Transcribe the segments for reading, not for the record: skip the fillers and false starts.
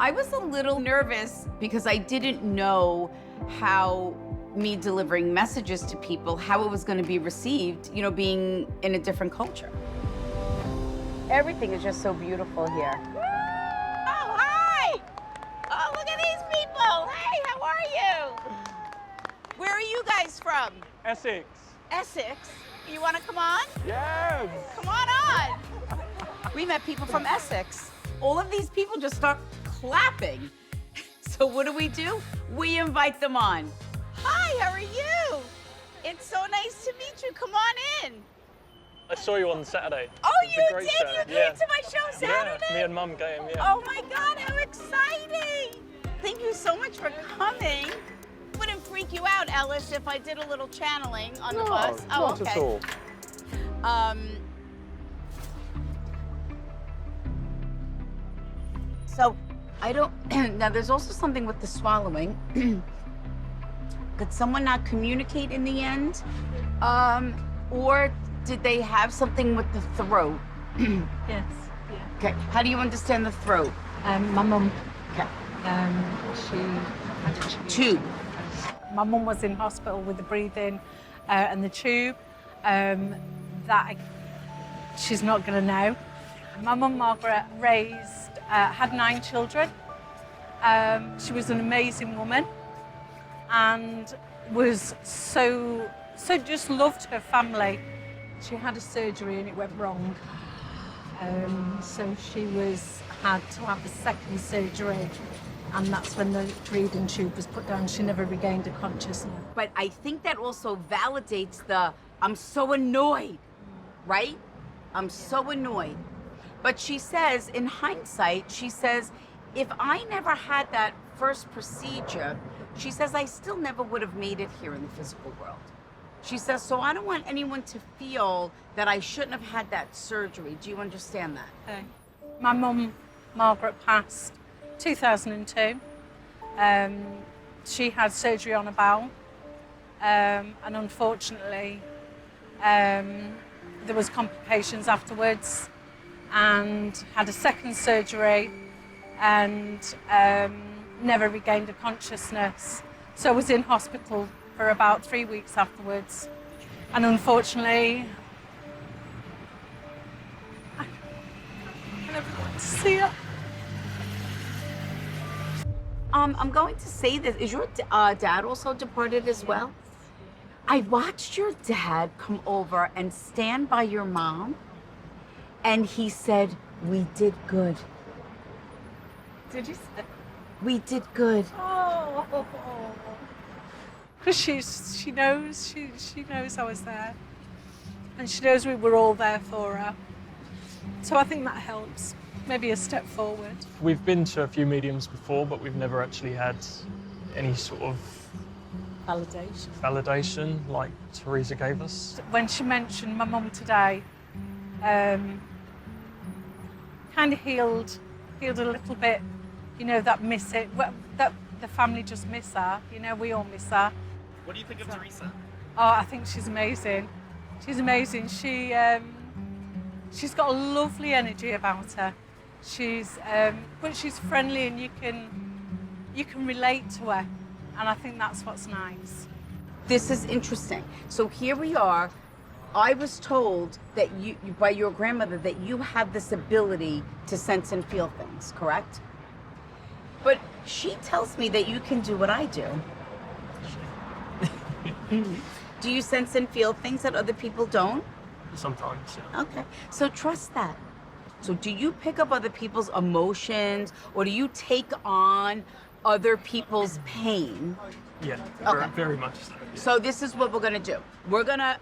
I was a little nervous because I didn't know how me delivering messages to people, how it was going to be received, you know, being in a different culture. Everything is just so beautiful here. Oh, hi! Oh, look at these people! Hey, how are you? Where are you guys from? Essex. Essex? You want to come on? Yes. Come on! We met people from Essex. All of these people just start clapping. So what do? We invite them on. Hi, how are you? It's so nice to meet you. Come on in. I saw you on Saturday. Oh, It was you a great did? show. You came to my show Saturday? Yeah, me and Mum came, yeah. Oh my God, how exciting. Thank you so much for coming. Wouldn't freak you out, Ellis, if I did a little channeling on the bus. Oh, not okay. at all. So I don't, now there's also something with the swallowing. Could someone not communicate in the end? Or did they have something with the throat? Yes. Yeah. Okay, how do you understand the throat? My mum, Okay. she had a tube. Tube. My mum was in hospital with the breathing and the tube. She's not going to know. My mum, Margaret, had 9 children. She was an amazing woman and was so just loved her family. She had a surgery and it went wrong. So she had to have a second surgery, and that's when the breathing tube was put down. She never regained her consciousness. But I think that also validates the, I'm so annoyed, right? I'm so annoyed. But she says, in hindsight, she says, if I never had that first procedure, she says, I still never would have made it here in the physical world. She says, so I don't want anyone to feel that I shouldn't have had that surgery. Do you understand that? Okay. My mum, Margaret, passed 2002. She had surgery on her bowel, and unfortunately, there was complications afterwards, and had a second surgery, and never regained her consciousness. So I was in hospital for about 3 weeks afterwards, and unfortunately, I never got to see her. I'm going to say this. Is your dad also departed as well? I watched your dad come over and stand by your mom, and he said, we did good. Did you say? We did good. Oh, because she knows I was there, and she knows we were all there for her. So I think that helps. Maybe a step forward. We've been to a few mediums before, but we've never actually had any sort of validation like Theresa gave us. When she mentioned my mum today, kind of healed a little bit. You know, that the family just miss her. You know, we all miss her. What do you think of Theresa? Oh, I think she's amazing. She's amazing. She's got a lovely energy about her. But she's friendly, and you can relate to her, and I think that's what's nice. This is interesting. So here we are. I was told that you, by your grandmother, that you have this ability to sense and feel things, correct? But she tells me that you can do what I do. Do you sense and feel things that other people don't? Sometimes, yeah. Okay, so trust that. So do you pick up other people's emotions, or do you take on other people's pain? Yeah, Okay. very much so. Yeah. So this is what we're gonna do. We're gonna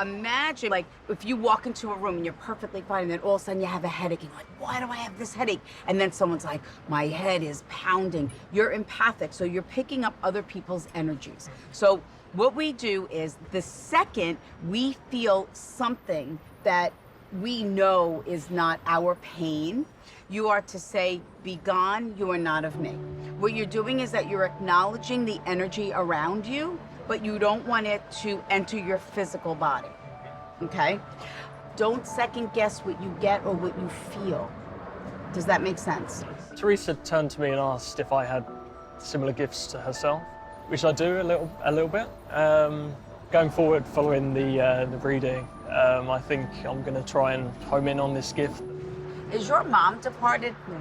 imagine, like, if you walk into a room and you're perfectly fine, and then all of a sudden you have a headache, and you're like, why do I have this headache? And then someone's like, my head is pounding. You're empathic, so you're picking up other people's energies. So what we do is, the second we feel something that we know is not our pain, you are to say, be gone, you are not of me. What you're doing is that you're acknowledging the energy around you, but you don't want it to enter your physical body, okay? Don't second guess what you get or what you feel. Does that make sense? Theresa turned to me and asked if I had similar gifts to herself, which I do a little bit. Going forward, following the reading, I think I'm going to try and home in on this gift. Is your mom departed? Yeah.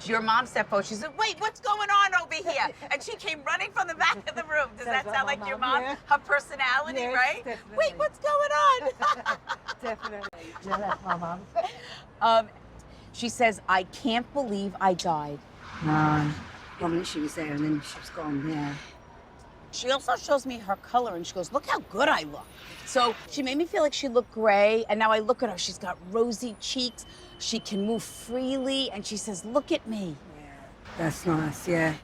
Your mom stepped forward. She said, "Wait, what's going on over here?" And she came running from the back of the room. Does that Sounds sound like like my your mom, mom? yeah. Her personality, Yes, right? definitely. Wait, what's going on? Definitely. Yeah, that's my mum. She says, "I can't believe I died." No. Probably she was there and then she was gone, yeah. She also shows me her color and she goes, "Look how good I look." So she made me feel like she looked gray, and now I look at her, she's got rosy cheeks, she can move freely, and she says, "Look at me." Yeah. That's nice, yeah.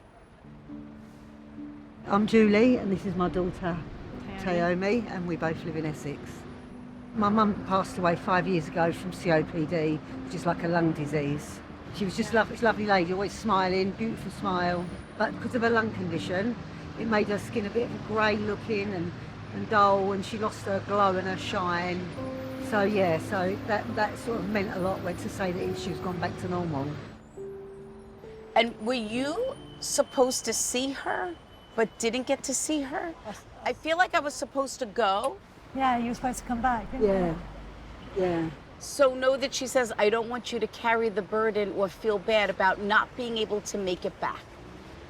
I'm Julie and this is my daughter, Taomi, and we both live in Essex. My mum passed away 5 years ago from COPD, which is like a lung disease. She was just a lovely lady, always smiling, beautiful smile. But because of her lung condition, it made her skin a bit of a grey looking and dull, and she lost her glow and her shine. So yeah, so that sort of meant a lot when to say that she was gone back to normal. And were you supposed to see her, but didn't get to see her? I feel like I was supposed to go. Yeah, you were supposed to come back, didn't you? Yeah. So know that she says, "I don't want you to carry the burden or feel bad about not being able to make it back."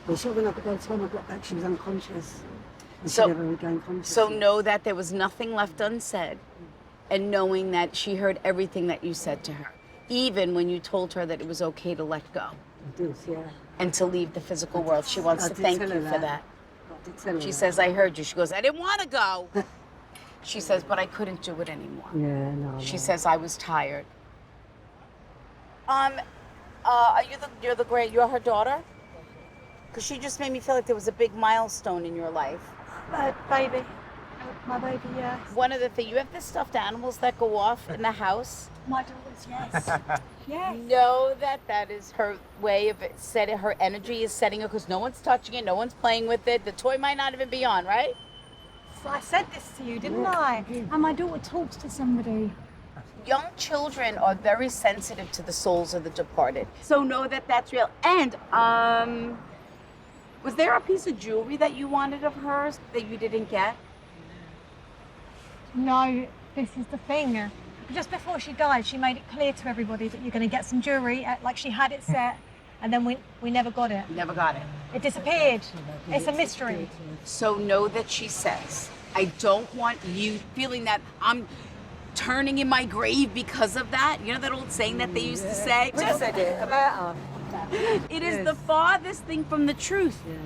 But she, when I got time I got back, she was unconscious. And So- she never regained consciousness. So know that there was nothing left unsaid, and knowing that she heard everything that you said to her, even when you told her that it was okay to let go I did, yeah. and to leave the physical world. She wants I to did thank tell you her for that. that. I did tell her She that. says, "I heard you." She goes, "I didn't want to go." She says, "But I couldn't do it anymore." Yeah, no. She says, "I was tired." You're her daughter? Because she just made me feel like there was a big milestone in your life. Baby. My baby, yes. One of the things, you have the stuffed animals that go off in the house. My daughter's, yes. Yes. Know that that is her way of setting, her energy is setting her, because no one's touching it, no one's playing with it. The toy might not even be on, right? So I said this to you, didn't I? And my daughter talks to somebody. Young children are very sensitive to the souls of the departed. So know that that's real. And, was there a piece of jewelry that you wanted of hers that you didn't get? No, this is the thing. Just before she died, she made it clear to everybody that you're going to get some jewelry, like she had it set, and then we never got it. Never got it. It disappeared. It's a mystery. So know that she says, "I don't want you feeling that I'm turning in my grave because of that." You know that old saying that they used to say? Who said it about her? It is Yes. the farthest thing from the truth. Yeah.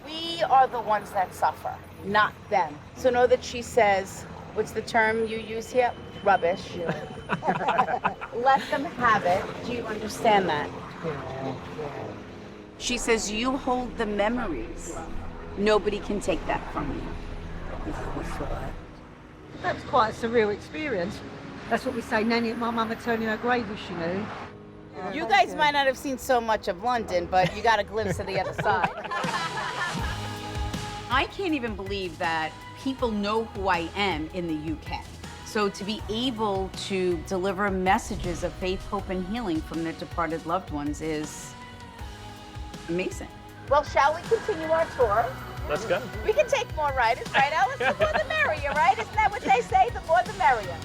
We are the ones that suffer, not them. So know that she says, what's the term you use here? Rubbish. Let them have it. Do you understand that? Yeah. She says, you hold the memories. Nobody can take that from you. That's right. That's quite a surreal experience. That's what we say, Nanny, my mum would turn in her grave if she knew. You guys might not have seen so much of London, but you got a glimpse of the other side. I can't even believe that people know who I am in the UK. So to be able to deliver messages of faith, hope, and healing from their departed loved ones is amazing. Well, shall we continue our tour? Let's go. We can take more riders, right, Alice? The more the merrier, right? Isn't that what they say? The more the merrier.